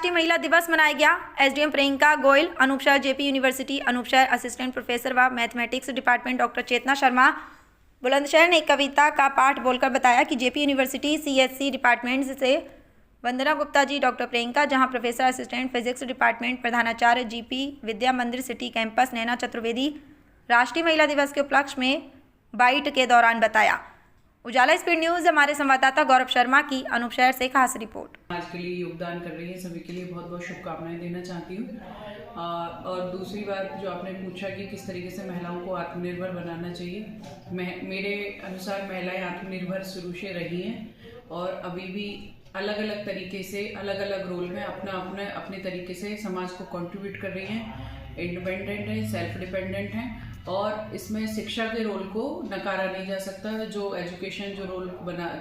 राष्ट्रीय महिला दिवस मनाया गया। एसडीएम प्रियंका गोयल, अनूप शहर जेपी यूनिवर्सिटी, अनूप शहर असिस्टेंट प्रोफेसर व मैथमेटिक्स डिपार्टमेंट डॉक्टर चेतना शर्मा बुलंदशहर ने एक कविता का पाठ बोलकर बताया कि जेपी यूनिवर्सिटी सीएससी डिपार्टमेंट से वंदना गुप्ता जी, डॉक्टर प्रियंका जहां प्रोफेसर असिस्टेंट फिजिक्स डिपार्टमेंट, प्रधानाचार्य जीपी विद्या मंदिर सिटी कैंपस, नैना चतुर्वेदी राष्ट्रीय महिला दिवस के उपलक्ष्य में बाइट के दौरान बताया। उजाला स्पीड न्यूज हमारे संवाददाता गौरव शर्मा की अनूप शहर से खास रिपोर्ट। आज के लिए योगदान कर रही है सभी के लिए बहुत बहुत शुभकामनाएं देना चाहती हूँ। और दूसरी बात जो आपने पूछा कि किस तरीके से महिलाओं को आत्मनिर्भर बनाना चाहिए, मेरे अनुसार महिलाएं आत्मनिर्भर शुरू से रही हैं और अभी भी अलग अलग तरीके से अलग अलग रोल में अपने तरीके से समाज को कंट्रीब्यूट कर रही हैं, इंडिपेंडेंट है, सेल्फ डिपेंडेंट हैं और इसमें शिक्षा के रोल को नकारा नहीं जा सकता। जो एजुकेशन जो रोल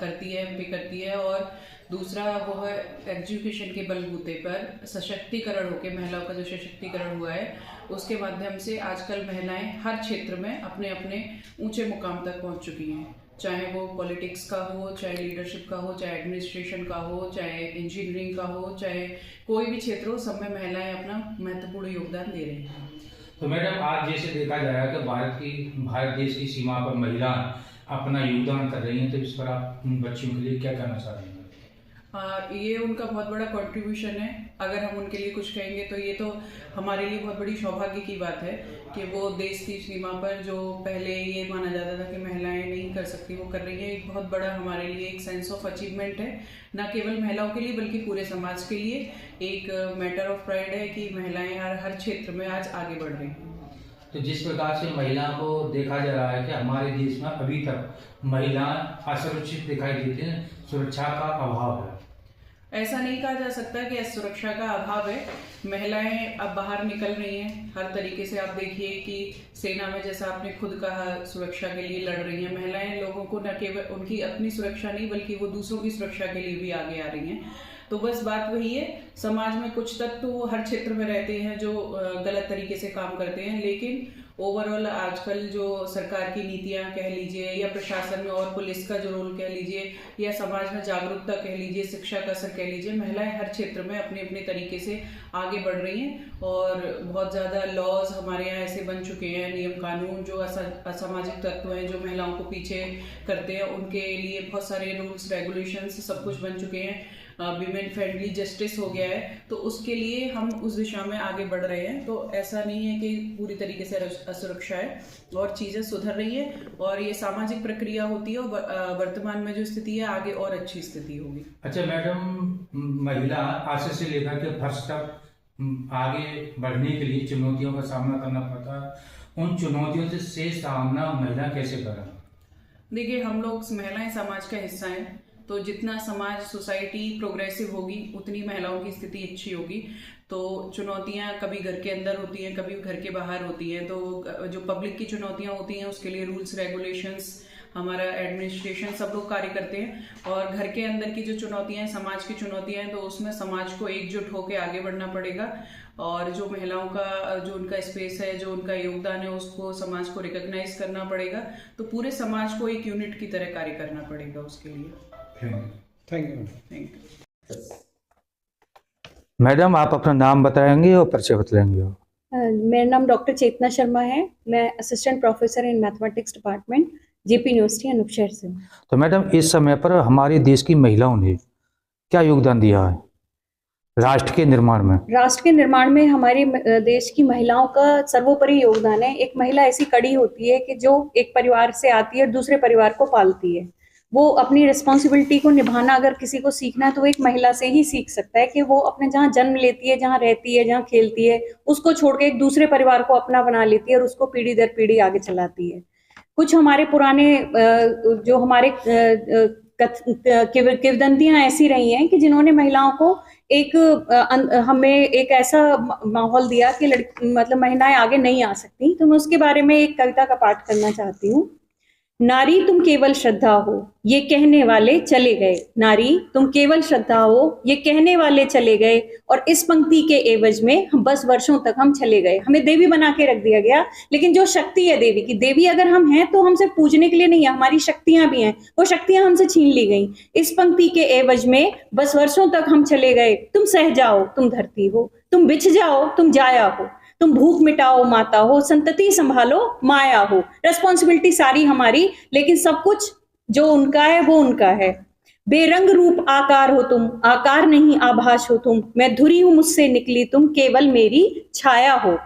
करती है और दूसरा वो है एजुकेशन के बलबूते पर सशक्तिकरण होकर महिलाओं का जो सशक्तिकरण हुआ है उसके माध्यम से आजकल महिलाएं हर क्षेत्र में अपने अपने ऊंचे मुकाम तक पहुंच चुकी हैं, चाहे वो पॉलिटिक्स का हो, चाहे लीडरशिप का हो, चाहे एडमिनिस्ट्रेशन का हो, चाहे इंजीनियरिंग का हो, चाहे कोई भी क्षेत्र हो, सब में महिलाएं अपना महत्वपूर्ण योगदान दे रही हैं। तो मैडम, आज जैसे देखा जा रहा है कि भारत देश की सीमा पर महिला अपना योगदान कर रही हैं, तो इस पर आप बच्चियों के लिए क्या कहना चाह रही हैं? ये उनका बहुत बड़ा कंट्रीब्यूशन है। अगर हम उनके लिए कुछ कहेंगे तो ये तो हमारे लिए बहुत बड़ी सौभाग्य की बात है कि वो देश की सीमा पर जो पहले ये माना जाता था कि महिलाएं नहीं कर सकती वो कर रही है। एक बहुत बड़ा हमारे लिए एक सेंस ऑफ अचीवमेंट है, न केवल महिलाओं के लिए बल्कि पूरे समाज के लिए एक मैटर ऑफ प्राइड है कि महिलाएं हर क्षेत्र में आज आगे बढ़ रही हैं। तो जिस प्रकार से महिलाओं को देखा जा रहा है कि हमारे देश में अभी तक महिलाएं असुरक्षित दिखाई देती हैं, सुरक्षा का अभाव है। ऐसा नहीं कहा जा सकता कि सुरक्षा का अभाव है। महिलाएं अब बाहर निकल रही हैं हर तरीके से। आप देखिए कि सेना में जैसा आपने खुद कहा सुरक्षा के लिए लड़ रही हैं महिलाएं। लोगों को न केवल उनकी अपनी सुरक्षा नहीं बल्कि वो दूसरों की सुरक्षा के लिए भी आगे आ रही हैं। तो बस बात वही है, समाज में कुछ तत्व तो हर क्षेत्र में रहते हैं जो गलत तरीके से काम करते हैं, लेकिन ओवरऑल आजकल जो सरकार की नीतियां कह लीजिए या प्रशासन में और पुलिस का जो रोल कह लीजिए या समाज में जागरूकता कह लीजिए, शिक्षा का असर कह लीजिए, महिलाएं हर क्षेत्र में अपने अपने तरीके से आगे बढ़ रही हैं और बहुत ज़्यादा लॉज हमारे यहाँ ऐसे बन चुके हैं, नियम कानून जो असामाजिक तत्व हैं जो महिलाओं को पीछे करते हैं उनके लिए बहुत सारे रूल्स रेगुलेशंस सब कुछ बन चुके हैं। विमेन फ्रेंडली जस्टिस हो गया है, तो उसके लिए हम उस दिशा में आगे बढ़ रहे हैं। तो ऐसा नहीं है कि पूरी तरीके से असुरक्षा है और चीज़ें सुधर रही है और ये सामाजिक प्रक्रिया होती है और वर्तमान में जो स्थिति है आगे और अच्छी स्थिति होगी। अच्छा मैडम, महिला आज से लेकर के फर्स्ट तक आगे बढ़ने के लिए चुनौतियों का सामना करना पड़ता है, उन चुनौतियों से सामना महिला कैसे करें? देखिए, हम लोग महिलाएं समाज का हिस्सा हैं, तो जितना समाज सोसाइटी प्रोग्रेसिव होगी उतनी महिलाओं की स्थिति अच्छी होगी। तो चुनौतियां कभी घर के अंदर होती हैं, कभी घर के बाहर होती हैं। तो जो पब्लिक की चुनौतियां होती हैं उसके लिए रूल्स रेगुलेशंस, हमारा एडमिनिस्ट्रेशन सब लोग कार्य करते हैं और घर के अंदर की जो चुनौतियां हैं, समाज की चुनौतियां हैं, तो उसमें समाज को एकजुट होकर आगे बढ़ना पड़ेगा और जो महिलाओं का जो उनका स्पेस है, जो उनका योगदान है, उसको समाज को रिकॉग्नाइज करना पड़ेगा। तो पूरे समाज को एक यूनिट की तरह कार्य करना पड़ेगा उसके लिए। Thank you. मैडम, आप अपना नाम बताएंगे और परिचय बताएंगे? मेरा नाम डॉक्टर चेतना शर्मा है। मैं assistant professor in mathematics department JP university Anupshahr से हूँ। तो मैडम, इस समय पर हमारे देश की महिलाओं ने क्या योगदान दिया है राष्ट्र के निर्माण में? राष्ट्र के निर्माण में हमारे देश की महिलाओं का सर्वोपरि योगदान है। एक महिला ऐसी कड़ी होती है कि जो एक परिवार से आती है और दूसरे परिवार को पालती है। वो अपनी रिस्पॉन्सिबिलिटी को निभाना अगर किसी को सीखना है तो वो एक महिला से ही सीख सकता है कि वो अपने जहाँ जन्म लेती है, जहाँ रहती है, जहाँ खेलती है, उसको छोड़ के एक दूसरे परिवार को अपना बना लेती है और उसको पीढ़ी दर पीढ़ी आगे चलाती है। कुछ हमारे पुराने जो हमारे किंवदंतियां ऐसी रही हैं कि जिन्होंने महिलाओं को हमें एक ऐसा माहौल दिया कि मतलब महिलाएं आगे नहीं आ सकती। तो मैं उसके बारे में एक कविता का पाठ करना चाहती हूँ। नारी तुम केवल श्रद्धा हो, ये कहने वाले चले गए। नारी तुम केवल श्रद्धा हो, ये कहने वाले चले गए। और इस पंक्ति के एवज में हम बस वर्षों तक हम चले गए। हमें देवी बना के रख दिया गया, लेकिन जो शक्ति है देवी की, देवी अगर हम हैं तो हम सिर्फ पूजने के लिए नहीं है, हमारी शक्तियां भी हैं, वो शक्तियां हमसे छीन ली गई। इस पंक्ति के एवज में बस वर्षों तक हम चले गए। तुम सह जाओ, तुम धरती हो, तुम बिछ जाओ, तुम जाया हो, तुम भूख मिटाओ माता हो, संतति संभालो माया हो। रेस्पॉन्सिबिलिटी सारी हमारी, लेकिन सब कुछ जो उनका है वो उनका है। बेरंग रूप आकार हो तुम, आकार नहीं आभास हो तुम। मैं धुरी हूं मुझसे निकली तुम, केवल मेरी छाया हो।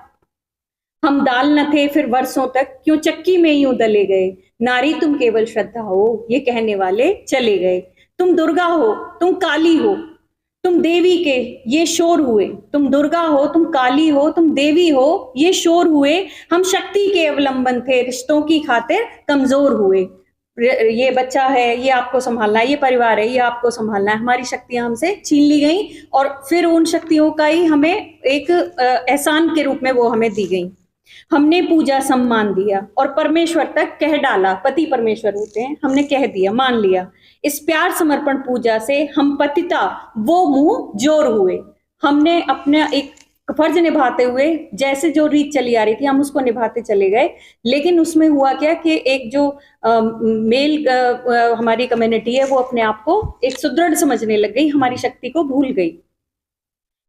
हम दाल न थे फिर वर्षों तक, क्यों चक्की में यूं दले गए। नारी तुम केवल श्रद्धा हो, ये कहने वाले चले गए। तुम दुर्गा हो, तुम काली हो, तुम देवी के ये शोर हुए। तुम दुर्गा हो, तुम काली हो, तुम देवी हो, ये शोर हुए। हम शक्ति के अवलंबन थे, रिश्तों की खातिर कमजोर हुए। ये बच्चा है, ये आपको संभालना है, ये परिवार है, ये आपको संभालना है। हमारी शक्तियां हमसे छीन ली गई और फिर उन शक्तियों का ही हमें एक एहसान के रूप में वो हमें दी गई। हमने पूजा सम्मान दिया और परमेश्वर तक कह डाला। पति परमेश्वर होते हैं, हमने कह दिया, मान लिया। इस प्यार समर्पण पूजा से हम पतिता वो मुंह जोर हुए। हमने अपना एक फर्ज निभाते हुए जैसे जो रीत चली आ रही थी हम उसको निभाते चले गए। लेकिन उसमें हुआ क्या कि एक जो मेल हमारी कम्युनिटी है वो अपने आप को एक सुदृढ़ समझने लग गई, हमारी शक्ति को भूल गई।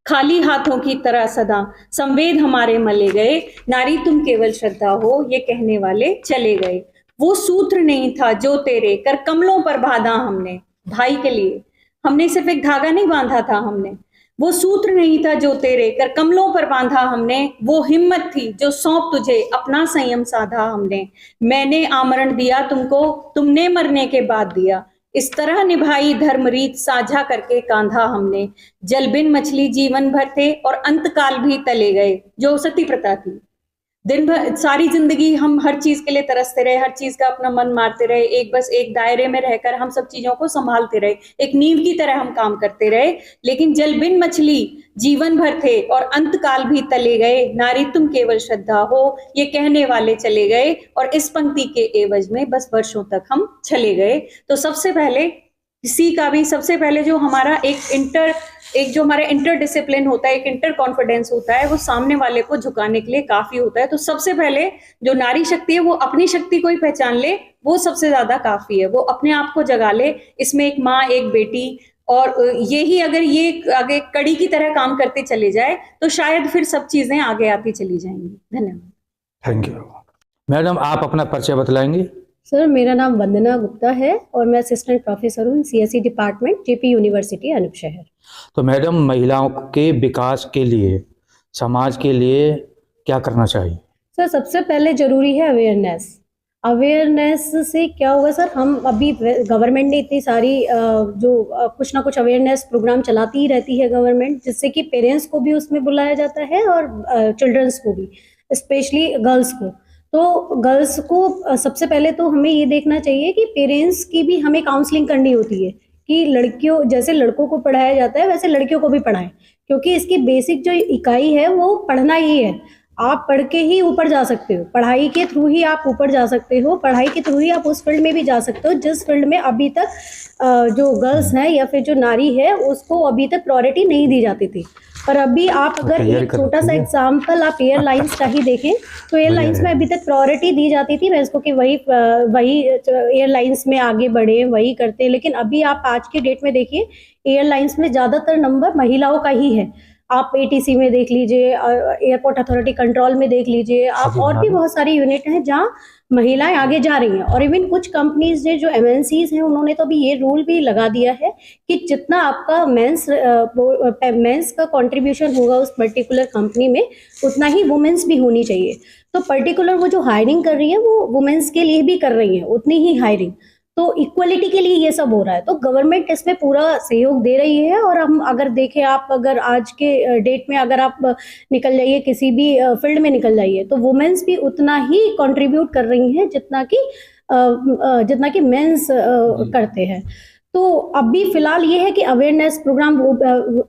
खाली हाथों की तरह सदा संवेद हमारे मले गए। नारी तुम केवल श्रद्धा हो, ये कहने वाले चले गए। वो सूत्र नहीं था जो तेरे कर कमलों पर बांधा हमने। भाई के लिए हमने सिर्फ एक धागा नहीं बांधा था हमने। वो सूत्र नहीं था जो तेरे कर कमलों पर बांधा हमने। वो हिम्मत थी जो सौंप तुझे अपना संयम साधा हमने। मैंने आमरण दिया तुमको, तुमने मरने के बाद दिया। इस तरह निभाई धर्म रीत साझा करके कांधा हमने। जल बिन मछली जीवन भर थे और अंतकाल भी तले गए। जो सती प्रथा थी, दिन भर सारी जिंदगी हम हर चीज के लिए तरसते रहे, हर चीज का अपना मन मारते रहे, एक दायरे में रहकर हम सब चीजों को संभालते रहे, एक नींव की तरह हम काम करते रहे। लेकिन जल बिन मछली जीवन भर थे और अंतकाल भी तले गए। नारी तुम केवल श्रद्धा हो, ये कहने वाले चले गए। और इस पंक्ति के एवज में बस वर्षों तक हम चले गए। तो सबसे पहले किसी का भी सबसे पहले जो हमारा एक जो हमारा इंटर डिसिप्लिन होता है, एक इंटर कॉन्फिडेंस होता है, वो सामने वाले को झुकाने के लिए काफी होता है। तो सबसे पहले जो नारी शक्ति है वो अपनी शक्ति को ही पहचान ले, वो सबसे ज्यादा काफी है। वो अपने आप को जगा ले। इसमें एक माँ, एक बेटी, और यही अगर ये आगे कड़ी की तरह काम करते चले जाए तो शायद फिर सब चीजें आगे आती चली जाएंगी। धन्यवाद। Thank you. मैडम आप अपना परिचय बतलाएंगे? सर, मेरा नाम वंदना गुप्ता है और मैं असिस्टेंट प्रोफेसर हूँ CSE department, JP university Anupshahr. तो मैडम, महिलाओं के विकास के लिए, समाज के लिए क्या करना चाहिए? सर, सबसे पहले जरूरी है अवेयरनेस से क्या होगा सर, हम अभी गवर्नमेंट ने इतनी सारी कुछ ना कुछ अवेयरनेस प्रोग्राम चलाती ही रहती है गवर्नमेंट, जिससे कि पेरेंट्स को भी उसमें बुलाया जाता है और चिल्ड्रंस को भी, स्पेशली गर्ल्स को। तो गर्ल्स को सबसे पहले तो हमें ये देखना चाहिए कि पेरेंट्स की भी हमें काउंसलिंग करनी होती है कि लड़कियों जैसे लड़कों को पढ़ाया जाता है वैसे लड़कियों को भी पढ़ाएं, क्योंकि इसकी बेसिक जो इकाई है वो पढ़ना ही है। आप पढ़ के ही ऊपर जा सकते हो, पढ़ाई के थ्रू ही आप ऊपर जा सकते हो, पढ़ाई के थ्रू ही आप उस फील्ड में भी जा सकते हो जिस फील्ड में अभी तक जो गर्ल्स हैं या फिर जो नारी है उसको अभी तक प्रायोरिटी नहीं दी जाती थी। पर अभी आप अगर एक छोटा सा एग्जाम्पल आप एयरलाइंस का ही देखें तो एयरलाइंस में अभी तक प्रायोरिटी दी जाती थी इसको कि वही एयरलाइंस में आगे बढ़े, वही करते। लेकिन अभी आप आज के डेट में देखिए एयरलाइंस में ज़्यादातर नंबर महिलाओं का ही है। आप एटीसी में देख लीजिए, एयरपोर्ट अथॉरिटी कंट्रोल में देख लीजिए, आप और भी बहुत सारी यूनिट हैं जहाँ महिलाएं आगे जा रही हैं। और इवन कुछ कंपनीज ने जो एमएनसीज हैं उन्होंने तो अभी ये रूल भी लगा दिया है कि जितना आपका मेंस का कंट्रीब्यूशन होगा उस पर्टिकुलर कंपनी में उतना ही वुमेन्स भी होनी चाहिए। तो पर्टिकुलर वो जो हायरिंग कर रही है वो वुमेन्स के लिए भी कर रही है उतनी ही हायरिंग। तो इक्वलिटी के लिए ये सब हो रहा है। तो गवर्नमेंट इसमें पूरा सहयोग दे रही है। और हम अगर देखें, आप अगर आज के डेट में अगर आप निकल जाइए किसी भी फील्ड में निकल जाइए तो वुमेन्स भी उतना ही कंट्रीब्यूट कर रही हैं जितना कि मेंस करते हैं। तो अभी फिलहाल ये है कि अवेयरनेस प्रोग्राम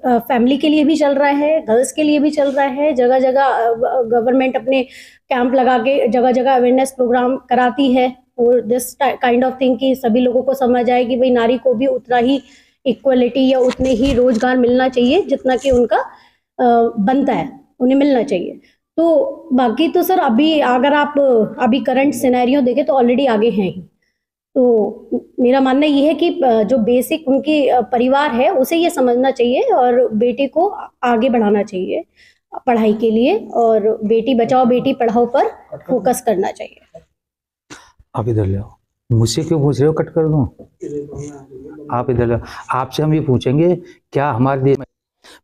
फैमिली के लिए भी चल रहा है, गर्ल्स के लिए भी चल रहा है। जगह जगह गवर्नमेंट अपने कैंप लगा के जगह जगह अवेयरनेस प्रोग्राम कराती है और दिस काइंड ऑफ थिंग कि सभी लोगों को समझ आए कि भाई नारी को भी उतना ही इक्वलिटी या उतने ही रोजगार मिलना चाहिए जितना कि उनका बनता है, उन्हें मिलना चाहिए। तो बाकी तो सर अभी अगर आप अभी करंट सिनेरियो देखें तो ऑलरेडी आगे हैं ही। तो मेरा मानना ये है कि जो बेसिक उनकी परिवार है उसे ये समझना चाहिए और बेटी को आगे बढ़ाना चाहिए पढ़ाई के लिए, और बेटी बचाओ बेटी पढ़ाओ पर फोकस करना चाहिए। आप इधर ले आओ, मुझसे क्यों पूछ रहे हो, कट कर दूं? आप इधर ले आओ। आपसे हम ये पूछेंगे क्या हमारे देश में,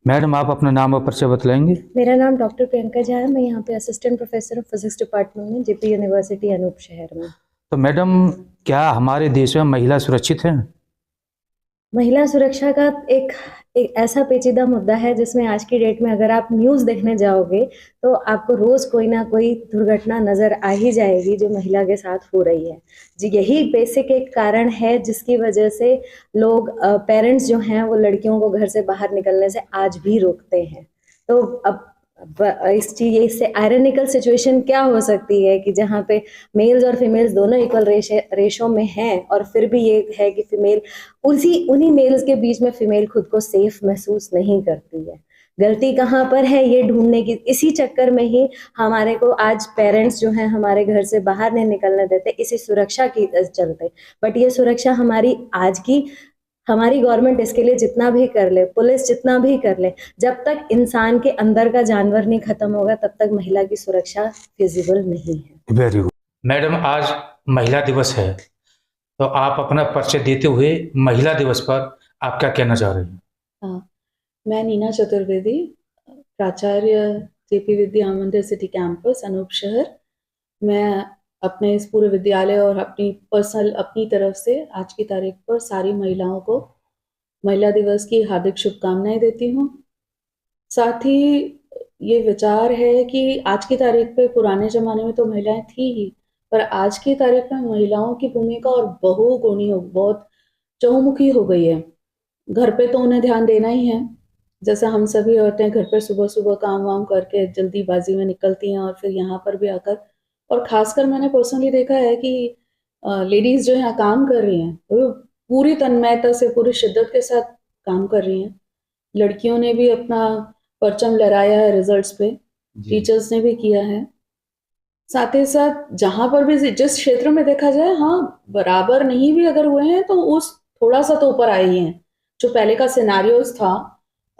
मैडम आप अपना नाम और परिचय बतलाएंगे? मेरा नाम डॉक्टर प्रियंका झा है, मैं यहाँ पे assistant professor of physics department में जेपी यूनिवर्सिटी अनूप शहर में। तो मैडम क्या हमारे देश में महिला सुरक्षित है? महिला सुरक्षा का एक ऐसा पेचीदा मुद्दा है जिसमें आज की डेट में अगर आप न्यूज़ देखने जाओगे तो आपको रोज कोई ना कोई दुर्घटना नजर आ ही जाएगी जो महिला के साथ हो रही है। जी, यही बेसिक एक कारण है जिसकी वजह से लोग पेरेंट्स जो हैं वो लड़कियों को घर से बाहर निकलने से आज भी रोकते हैं। तो अब इससे आयरनिकल सिचुएशन क्या हो सकती है कि जहाँ पे मेल्स और फीमेल्स दोनों इक्वल रेशो में हैं और फिर भी ये है कि फीमेल उन्हीं मेल्स के बीच में फीमेल खुद को सेफ महसूस नहीं करती है। गलती कहाँ पर है ये ढूंढने की, इसी चक्कर में ही हमारे को आज पेरेंट्स जो हैं हमारे घर से बाहर नहीं निकलने देते इसी सुरक्षा की चलते। बट ये सुरक्षा हमारी आज की हमारी गवर्नमेंट इसके लिए जितना भी कर ले, पुलिस जितना भी कर ले, जब तक इंसान के अंदर का जानवर नहीं खत्म होगा तब तक महिला की सुरक्षा फिजिबल नहीं है। वेरी गुड मैडम, आज महिला दिवस है तो आप अपना परिचय देते हुए महिला दिवस पर आप क्या कहना चाह रहे हैं? मैं नीना चतुर्वेदी, प्राचार्य जेपी विद्या मंदिर सिटी कैंपस अनूप शहर। मैं अपने इस पूरे विद्यालय और अपनी तरफ से आज की तारीख पर सारी महिलाओं को महिला दिवस की हार्दिक शुभकामनाएं देती हूँ। साथ ही ये विचार है कि आज की तारीख पे पुराने ज़माने में तो महिलाएं थी ही, पर आज की तारीख में महिलाओं की भूमिका और बहुगुणी बहुत चहुमुखी हो गई है। घर पे तो उन्हें ध्यान देना ही है, जैसा हम सभी औरतें घर पर सुबह सुबह काम वाम करके जल्दीबाजी में निकलती हैं और फिर यहाँ पर भी आकर, और खासकर मैंने पर्सनली देखा है कि लेडीज़ जो यहाँ काम कर रही हैं वो पूरी तन्मयता से पूरी शिद्दत के साथ काम कर रही हैं। लड़कियों ने भी अपना परचम लहराया है रिजल्ट्स पे, टीचर्स ने भी किया है। साथ ही साथ जहाँ पर भी जिस क्षेत्र में देखा जाए, हाँ बराबर नहीं भी अगर हुए हैं तो उस थोड़ा सा तो ऊपर आए ही हैं। जो पहले का सिनारियोस था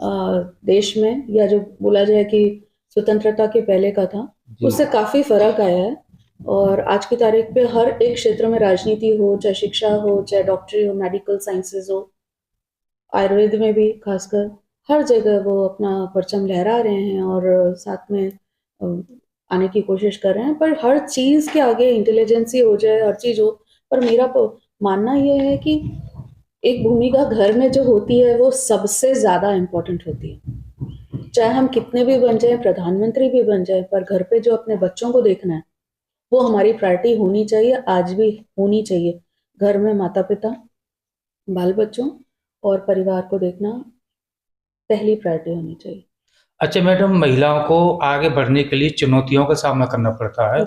देश में, या जो बोला जाए कि स्वतंत्रता के पहले का था, उससे काफ़ी फर्क आया है। और आज की तारीख पे हर एक क्षेत्र में, राजनीति हो, चाहे शिक्षा हो, चाहे डॉक्टरी हो, मेडिकल साइंसेज हो, आयुर्वेद में भी खासकर, हर जगह वो अपना परचम लहरा रहे हैं और साथ में आने की कोशिश कर रहे हैं। पर हर चीज़ के आगे इंटेलिजेंसी हो जाए, हर चीज़ हो, पर मेरा मानना ये है कि एक भूमिका घर में जो होती है वो सबसे ज़्यादा इम्पोर्टेंट होती है। चाहे हम कितने भी बन जाएं, प्रधानमंत्री भी बन जाए, पर घर पे जो अपने बच्चों को देखना है वो हमारी प्रायोरिटी होनी चाहिए, आज भी होनी चाहिए। घर में माता पिता, बाल बच्चों और परिवार को देखना पहली प्रायोरिटी होनी चाहिए। अच्छा मैडम, महिलाओं को आगे बढ़ने के लिए चुनौतियों का सामना करना पड़ता है,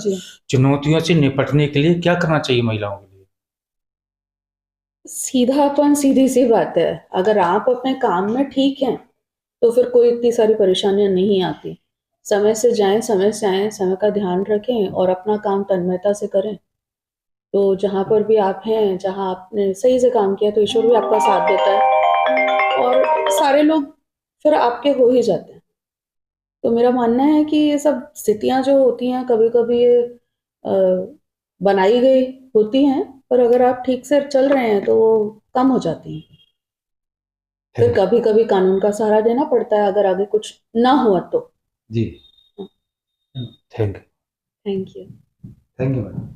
चुनौतियों से निपटने के लिए क्या करना चाहिए महिलाओं के लिए? सीधापन, सीधी सी बात है, अगर आप अपने काम में ठीक हैं तो फिर कोई इतनी सारी परेशानियां नहीं आती। समय से जाएं, समय से आएं, समय का ध्यान रखें और अपना काम तन्मयता से करें। तो जहाँ पर भी आप हैं, जहाँ आपने सही से काम किया तो ईश्वर भी आपका साथ देता है और सारे लोग फिर आपके हो ही जाते हैं। तो मेरा मानना है कि ये सब स्थितियाँ जो होती हैं कभी कभी ये बनाई गई होती हैं, पर अगर आप ठीक से चल रहे हैं तो वो कम हो जाती हैं। फिर कभी कभी कानून का सहारा देना पड़ता है अगर आगे कुछ ना हुआ तो। जी, thank thank you. You madam.